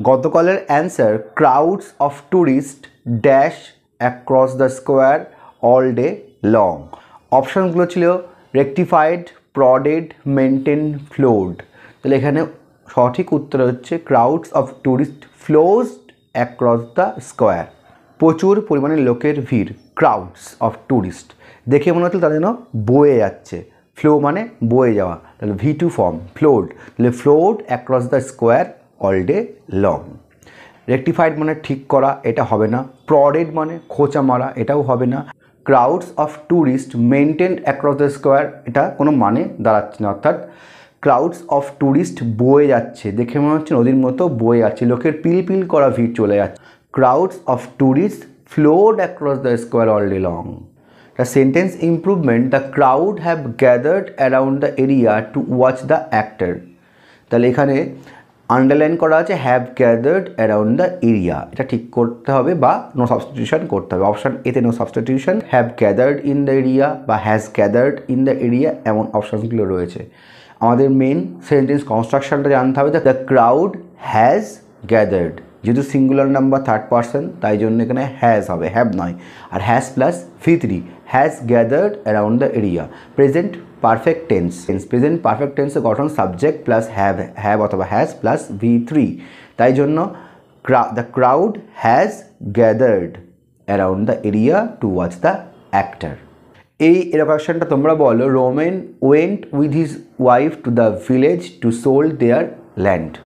গতকালের answer crowds of tourist dash across the square all day long. অপশানগুলো ছিল rectified, প্রডেড, maintain, flood. তাহলে এখানে সঠিক উত্তর হচ্ছে crowds of tourist flowed across the square. প্রচুর পরিমাণে লোকের ভিড়, ক্রাউডস অফ ট্যুরিস্ট। দেখে মনে হচ্ছিল তারা যেন বয়ে যাচ্ছে, ফ্লো মানে বয়ে যাওয়া, তাহলে V2 ফর্ম ফ্লোড, তাহলে flood across the square all day long. Rectified মানে ঠিক করা, এটা হবে না। প্রডেড মানে খোঁচা মারা, এটাও হবে না। Crowds of tourist maintained across the square, এটা কোনো মানে দাঁড়াচ্ছে না। অর্থাৎ ক্রাউডস অফ ট্যুরিস্ট বয়ে যাচ্ছে, দেখে মনে হচ্ছে নদীর মতো বয়ে যাচ্ছে, লোকের পিল পিল করা ভিড় চলে যাচ্ছে। Crowds of tourist flood across the square all day long. The sentence improvement, the crowd have gathered around the area to watch the actor. তাহলে এখানে আন্ডারলাইন করা আছে have gathered around the area, এটা ঠিক করতে হবে বা নো সাবস্টিটিউশন করতে হবে। অপশান এতে no substitution, have gathered in the area বা has gathered in the area এমন অপশানগুলো রয়েছে। আমাদের মেন সেন্টেন্স কনস্ট্রাকশনটা জানতে হবে, দ্য ক্রাউড হ্যাজ গ্যাদার্ড, যেহেতু সিঙ্গুলার নাম্বার থার্ড পারসন তাই জন্য এখানে হ্যাজ হবে, হ্যাভ নয়। আর has plus V3, has gathered around the area. Present perfect tense, present perfect টেন্সের গঠন সাবজেক্ট প্লাস হ্যাভ অথবা হ্যাজ প্লাস V3, তাই জন্য the crowd has gathered around the area to watch the actor. এই এলোকেশনটা তোমরা বলো, Romain went with his wife to the village to sold there land.